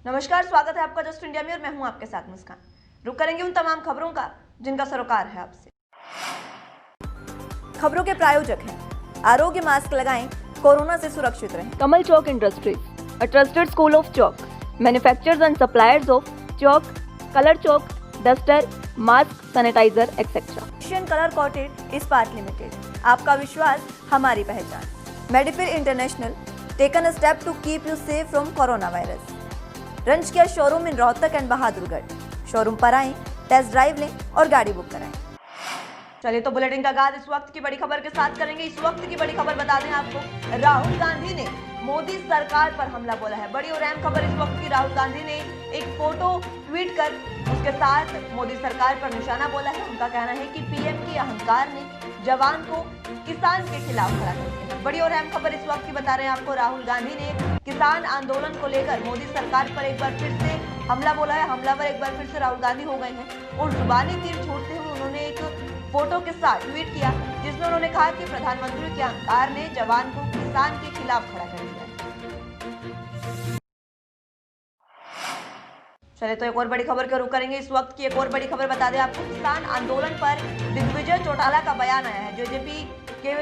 नमस्कार, स्वागत है आपका जस्ट इंडिया में और मैं हूं आपके साथ मुस्कान। रुक करेंगे उन तमाम खबरों का जिनका सरोकार है आपसे। खबरों के प्रायोजक हैं आरोग्य मास्क लगाएं, कोरोना से सुरक्षित रहें। Kamal Chalk Industries, a trusted school of chalk, manufacturers and suppliers of chalk, color chalk, duster, mask, sanitizer, etc. Asian colour coated इस्पात लिमिटेड, आपका विश्वास हमारी पहचान। मेडिफिर international, taken a step to keep you safe from corona virus. रंच किया showroom in Rohtak and Bahadurgarh. Showroom पर आएं, टेस्ट ड्राइव लें और गाड़ी बुक कराएं। चलिए तो बुलेटिन का आगाज इस वक्त की बड़ी खबर के साथ करेंगे। इस वक्त की बड़ी खबर बता दें आपको, राहुल गांधी ने मोदी सरकार पर हमला बोला है। बड़ी और अहम खबर इस वक्त की, राहुल गांधी ने एक फोटो ट्वीट कर उसके साथ मोदी सरकार पर निशाना बोला है। उनका कहना है कि पीएम की अहंकार ने जवान को किसान के खिलाफ खड़ा कर दिया है। बड़ी और अहम खबर इस वक्त की बता रहे हैं आपको, राहुल गांधी ने किसान आंदोलन को लेकर मोदी सरकार पर एक बार फिर से हमला बोला है। हमलावर एक बार फिर से राहुल गांधी हो गए हैं और जुबानी तीर छोड़ते हुए उन्होंने एक फोटो के साथ ट्वीट किया जिसमें उन्होंने कहा कि प्रधानमंत्री के अहंकार ने जवान को किसान के खिलाफ खड़ा कर दिया है। चले तो एक और बड़ी खबर का रुख करेंगे। इस वक्त की एक और बड़ी खबर बता दें आपको, किसान आंदोलन पर दिग्विजय चौटाला का बयान आया है। जेजेपी के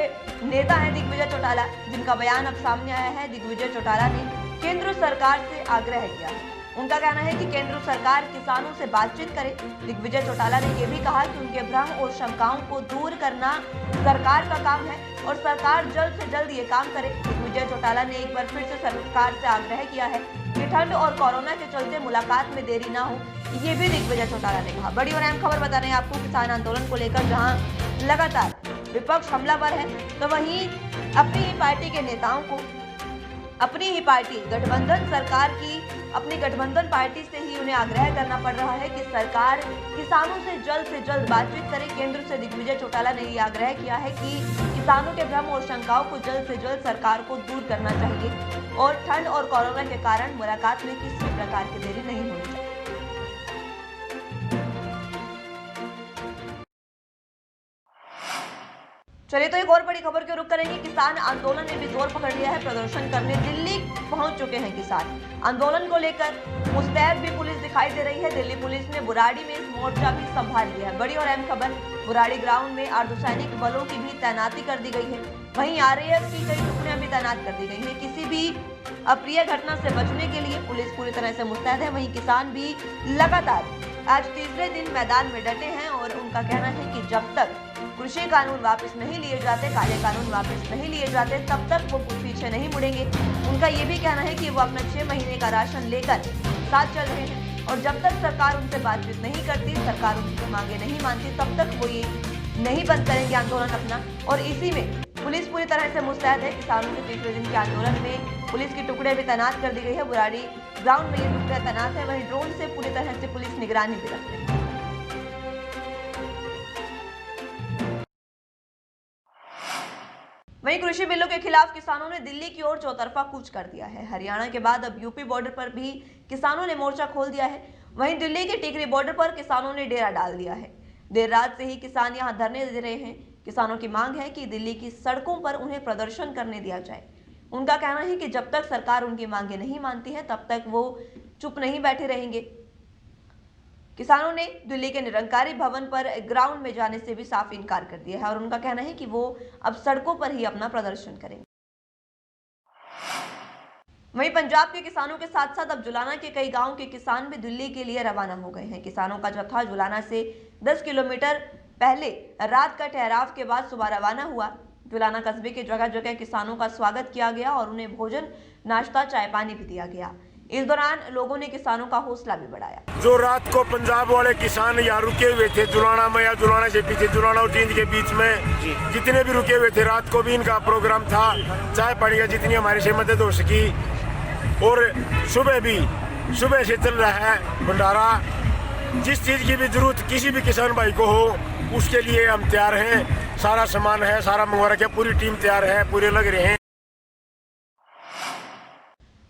नेता हैं दिग्विजय चौटाला, जिनका बयान अब सामने आया है। दिग्विजय चौटाला ने केंद्र सरकार से आग्रह किया है। उनका कहना है कि केंद्र सरकार किसानों से बातचीत करे। दिग्विजय चौटाला ने यह भी कहा कि उनके भ्रम और शंकाओं को दूर करना सरकार का काम है और सरकार जल्द से जल्द ये काम करे। दिग्विजय चौटाला ने एक बार फिर से सरकार से आग्रह किया है कि ठंड और कोरोना के चलते मुलाकात में देरी ना हो। ये भी दिग्विजय चौटाला ने कहा। बड़ी और अहम खबर बता रहे हैं आपको, किसान आंदोलन को लेकर जहां लगातार विपक्ष हमलावर है, तो वहीं अपनी ही पार्टी के नेताओं को अपनी ही पार्टी गठबंधन सरकार की अपनी गठबंधन पार्टी से ही उन्हें आग्रह करना पड़ रहा है कि सरकार किसानों से जल्द बातचीत करे। केंद्र से दिग्विजय चौटाला ने ये आग्रह किया है कि किसानों के भ्रम और शंकाओं को जल्द से जल्द सरकार को दूर करना चाहिए और ठंड और कोरोना के कारण मुलाकात में किसी भी प्रकार की देरी नहीं होनी चाहिए। चलिए तो एक और बड़ी खबर के रुख करेंगे। किसान आंदोलन ने भी जोर पकड़ लिया है। प्रदर्शन करने दिल्ली पहुंच चुके हैं किसान। आंदोलन को लेकर मुस्तैद भी पुलिस दिखाई दे रही है। दिल्ली पुलिस ने बुराड़ी में इस मोर्चा भी संभाल लिया है। बड़ी और अहम खबर, बुराड़ी ग्राउंड में अर्धसैनिक बलों की भी तैनाती कर दी गई है। वहीं आरएएफ की कई टुकड़ियां भी तैनात कर दी गई है। किसी भी अप्रिय घटना से बचने के लिए पुलिस पूरी तरह से मुस्तैद है। वहीं किसान भी लगातार आज तीसरे दिन मैदान में डटे हैं और उनका कहना है कि जब तक कृषि कानून वापस नहीं लिए जाते, काले कानून वापस नहीं लिए जाते, तब तक वो पीछे नहीं मुड़ेंगे। उनका ये भी कहना है कि वो अपना 6 महीने का राशन लेकर साथ चल रहे हैं और जब तक सरकार उनसे बातचीत नहीं करती, सरकार उनकी मांगे नहीं मानती, तब तक वो ये नहीं बंद करेंगे आंदोलन अपना। और इसी में पुलिस पूरी तरह से मुस्तैद है। किसानों के तीसरे दिन के आंदोलन में पुलिस की टुकड़े भी तैनात कर दी गई है। बुराड़ी ग्राउंड में ये टुकड़े तैनात है। वहीं ड्रोन से पूरी तरह से पुलिस निगरानी भी रखती है। वहीं कृषि बिलों के खिलाफ किसानों ने दिल्ली की ओर चौतरफा कूच कर दिया है। हरियाणा के बाद अब यूपी बॉर्डर पर भी किसानों ने मोर्चा खोल दिया है। वहीं दिल्ली के टिकरी बॉर्डर पर किसानों ने डेरा डाल दिया है। देर रात से ही किसान यहां धरने दे रहे हैं। किसानों की मांग है कि दिल्ली की सड़कों पर उन्हें प्रदर्शन करने दिया जाए। उनका कहना है कि जब तक सरकार उनकी मांगे नहीं मानती है, तब तक वो चुप नहीं बैठे रहेंगे। किसानों ने दिल्ली के निरंकारी भवन पर ग्राउंड में जाने से भी साफ इनकार कर दिया है और उनका कहना है कि वो अब सड़कों पर ही अपना प्रदर्शन करेंगे। वहीं पंजाब के किसानों के साथ साथ अब जुलाना के कई गांवों के किसान भी दिल्ली के लिए रवाना हो गए हैं। किसानों का जत्था जुलाना से 10 किलोमीटर पहले रात का ठहराव के बाद सुबह रवाना हुआ। जुलाना कस्बे के जगह जगह किसानों का स्वागत किया गया और उन्हें भोजन, नाश्ता, चाय पानी भी दिया गया। इस दौरान लोगों ने किसानों का हौसला भी बढ़ाया। जो रात को पंजाब वाले किसान यहाँ रुके हुए थे जुलाना में या जुलाना से पीछे जुलाना और जींद के बीच में जितने भी रुके हुए थे, रात को भी इनका प्रोग्राम था। चाय पानी का जितनी हमारे से मदद हो सकी और सुबह से चल रहा है भंडारा। जिस चीज की भी जरूरत किसी भी किसान भाई को हो, उसके लिए हम तैयार हैं। सारा सामान है, सारा मंगवा रखे, पूरी टीम तैयार है, पूरे लग रहे हैं।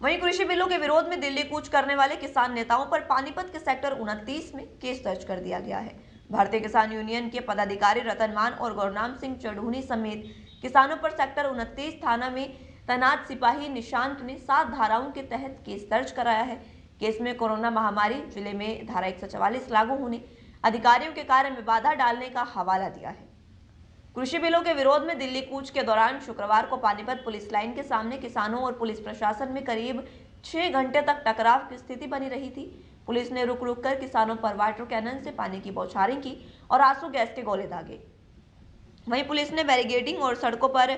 वहीं कृषि बिलों के विरोध में दिल्ली कूच करने वाले किसान नेताओं पर पानीपत के सेक्टर 29 में केस दर्ज कर दिया गया है। भारतीय किसान यूनियन के पदाधिकारी रतन मान और गुरनाम सिंह चढ़ूनी समेत किसानों पर सेक्टर 29 थाना में तैनात सिपाही निशांत ने 7 धाराओं के तहत केस दर्ज कराया है। केस में कोरोना महामारी, जिले में धारा 144 लागू होने, अधिकारियों के कार्य में बाधा डालने का हवाला दिया है। कृषि बिलों के विरोध में दिल्ली कूच के दौरान शुक्रवार को पानीपत पुलिस लाइन के सामने किसानों और पुलिस प्रशासन में करीब 6 घंटे तक टकराव की स्थिति बनी रही थी। पुलिस ने रुक रुक कर किसानों पर वाटर कैनन से पानी की बौछारें की और आंसू गैस के गोले दागे। वहीं पुलिस ने बैरिकेडिंग और सड़कों पर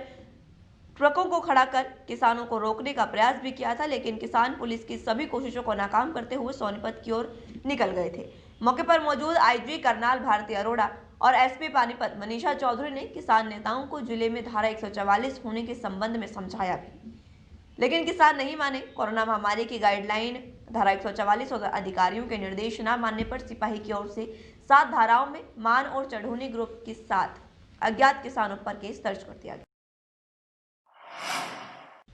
ट्रकों को खड़ा कर किसानों को रोकने का प्रयास भी किया था, लेकिन किसान पुलिस की सभी कोशिशों को नाकाम करते हुए सोनीपत की ओर निकल गए थे। मौके पर मौजूद आईजी करनाल भारती अरोड़ा और एसपी पानीपत मनीषा चौधरी ने किसान नेताओं को जिले में धारा 144 होने के संबंध में समझाया भी, लेकिन किसान नहीं माने। कोरोना महामारी की गाइडलाइन धारा 144 और अधिकारियों के निर्देश न मानने पर सिपाही की ओर से 7 धाराओं में मान और चढ़ूनी ग्रुप के साथ अज्ञात किसानों पर केस दर्ज कर दिया गया।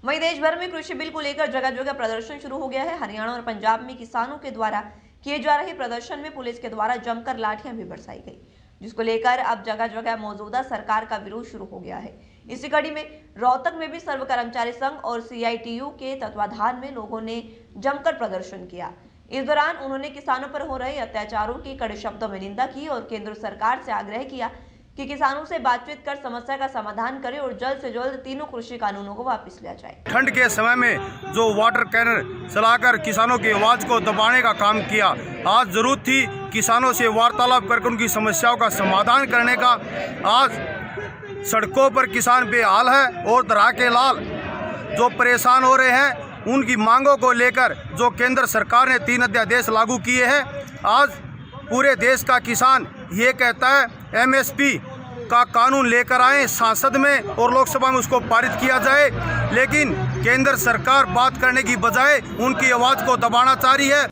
वहीं देश भर में कृषि बिल को लेकर जगह जगह प्रदर्शन शुरू हो गया है। हरियाणा और पंजाब में किसानों के द्वारा किए जा रहे प्रदर्शन में पुलिस के द्वारा जमकर लाठियां भी बरसाई गई, जिसको लेकर अब जगह जगह मौजूदा सरकार का विरोध शुरू हो गया है। इसी कड़ी में रोहतक में भी सर्व कर्मचारी संघ और CITU के तत्वाधान में लोगों ने जमकर प्रदर्शन किया। इस दौरान उन्होंने किसानों पर हो रहे अत्याचारों की कड़े शब्दों में निंदा की और केंद्र सरकार से आग्रह किया कि किसानों से बातचीत कर समस्या का समाधान करे और जल्द से जल्द तीनों कृषि कानूनों को वापस लिया जाए। ठंड के समय में जो वाटर कैनर चलाकर किसानों की आवाज को दबाने का काम किया, आज जरूरत थी किसानों से वार्तालाप करके उनकी समस्याओं का समाधान करने का। आज सड़कों पर किसान बेहाल है और तरह के लाल जो परेशान हो रहे हैं, उनकी मांगों को लेकर जो केंद्र सरकार ने 3 अध्यादेश लागू किए हैं। आज पूरे देश का किसान ये कहता है MSP का कानून लेकर आए संसद में और लोकसभा में उसको पारित किया जाए, लेकिन केंद्र सरकार बात करने की बजाय उनकी आवाज को दबाना चाह रही है।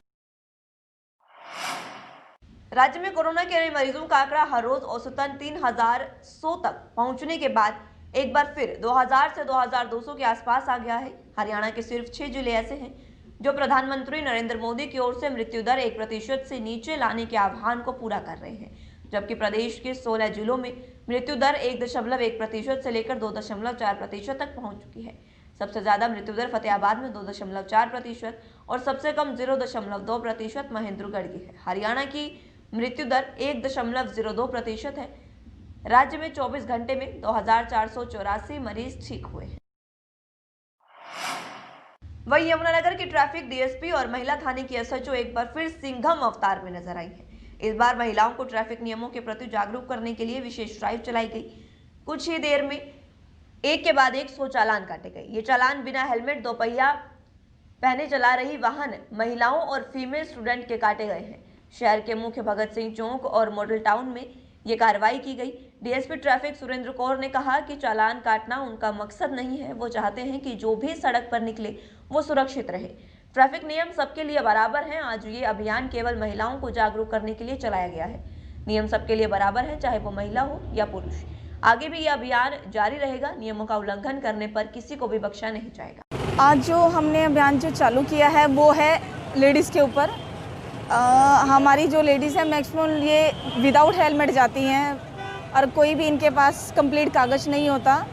राज्य में कोरोना के नए मरीजों का आंकड़ा हर रोज औसतन 3100 तक पहुंचने के बाद एक बार फिर 2000 से 2200 के आसपास आ गया है। हरियाणा के सिर्फ 6 जिले ऐसे हैं जो प्रधानमंत्री नरेंद्र मोदी की ओर से मृत्यु दर 1% से नीचे लाने के आह्वान को पूरा कर रहे हैं, जबकि प्रदेश के 16 जिलों में मृत्यु दर 1.1% से लेकर 2.4% तक पहुंच चुकी है। सबसे ज्यादा मृत्यु दर फतेहाबाद में 2.4% और सबसे कम 0.2% महेंद्रगढ़ की है। हरियाणा की मृत्यु दर 1.02% है। राज्य में 24 घंटे में 2484 मरीज ठीक हुए हैं। वहीं यमुनानगर की ट्रैफिक DSP और महिला थाने की SHO एक बार फिर सिंघम अवतार में नजर आई है। इस बार महिलाओं को ट्रैफिक नियमों के प्रति जागरूक करने के लिए विशेष ड्राइव चलाई गई। कुछ ही देर में एक के बाद एक 100 चालान काटे गए। ये चालान बिना हेलमेट, दोपहिया पहने चला रही वाहन महिलाओं और फीमेल स्टूडेंट के काटे गए हैं। शहर के मुख्य भगत सिंह चौक और मॉडल टाउन में ये कार्रवाई की गई। DSP ट्रैफिक सुरेंद्र कौर ने कहा कि चालान काटना उनका मकसद नहीं है, वो चाहते हैं कि जो भी सड़क पर निकले वो सुरक्षित रहे। ट्रैफिक नियम सबके लिए बराबर हैं। आज ये अभियान केवल महिलाओं को जागरूक करने के लिए चलाया गया है। नियम सबके लिए बराबर है, चाहे वो महिला हो या पुरुष। आगे भी ये अभियान जारी रहेगा। नियमों का उल्लंघन करने पर किसी को भी बख्शा नहीं जाएगा। आज जो हमने अभियान जो चालू किया है वो है लेडीज़ के ऊपर। हमारी जो लेडीज़ है मैक्सिमम ये विदाउट हेलमेट जाती हैं और कोई भी इनके पास कंप्लीट कागज़ नहीं होता।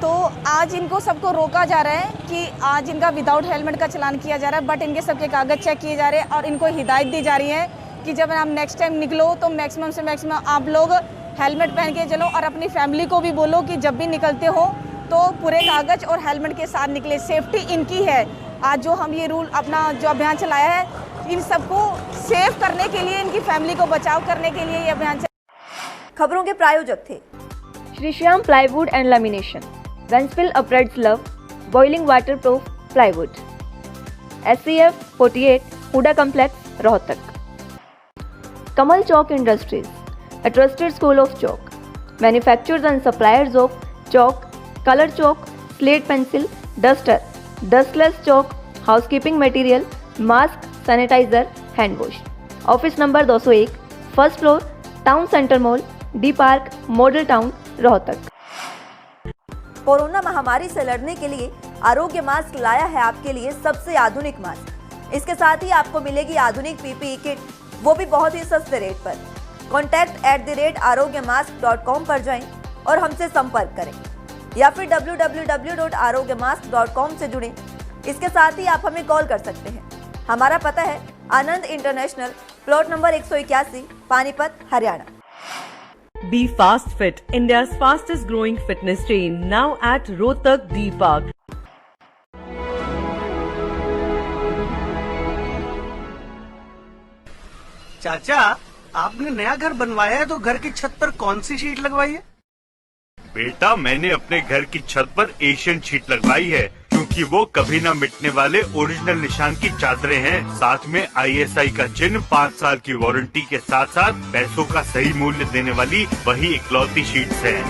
तो आज इनको सबको रोका जा रहा है कि आज इनका विदाउट हेलमेट का चालान किया जा रहा है, बट इनके सबके कागज़ चेक किए जा रहे हैं और इनको हिदायत दी जा रही है कि जब आप नेक्स्ट टाइम निकलो तो मैक्सिमम से मैक्सिमम आप लोग हेलमेट पहन के चलो और अपनी फैमिली को भी बोलो कि जब भी निकलते हो तो पूरे कागज़ और हेलमेट के साथ निकले। सेफ्टी इनकी है। आज जो हम ये रूल अपना जो अभियान चलाया है इन सबको सेव करने के लिए, इनकी फैमिली को बचाव करने के लिए ये अभियान। खबरों के प्रायोजक थे Shri Shyam plywood and lamination, वेंसफिल अपरेड्स लव, boiling waterproof plywood, SCF 48 HUDA complex Rohtak. Kamal Chowk industries, a trusted school of chalk, manufacturers and suppliers of chalk, color chalk, slate pencil, duster, dustless chalk, housekeeping material, mask, sanitizer, hand wash. Office number 201, first floor, town centre mall, D park, model town, Rohtak. Corona महामारी से लड़ने के लिए आरोग्य mask लाया है आपके लिए सबसे आधुनिक मास्क। इसके साथ ही आपको मिलेगी आधुनिक PPE किट, वो भी बहुत ही सस्ते रेट पर। contact@arogyamask.com पर जाएं और हमसे संपर्क करें या फिर www.arogyamask.com से जुड़ें। इसके साथ ही आप हमें कॉल कर सकते हैं हमारा पता है Anand international, plot number 181, Panipat, Haryana. Be Fast Fit, India's fastest growing fitness chain, now at Rohtak D Park. चाचा, आपने नया घर बनवाया है तो घर की छत पर कौन सी शीट लगवाई है? बेटा, मैंने अपने घर की छत पर एशियन शीट लगवाई है, क्योंकि वो कभी न मिटने वाले ओरिजिनल निशान की चादरें हैं। साथ में ISI का चिन्ह, 5 साल की वारंटी के साथ साथ पैसों का सही मूल्य देने वाली वही इकलौती शीट्स है।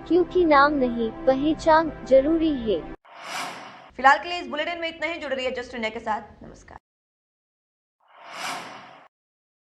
क्योंकि नाम नहीं, पहचान जरूरी है। फिलहाल के लिए इस बुलेटिन में इतना ही। जुड़ रही है जस्ट इंडिया के साथ। नमस्कार।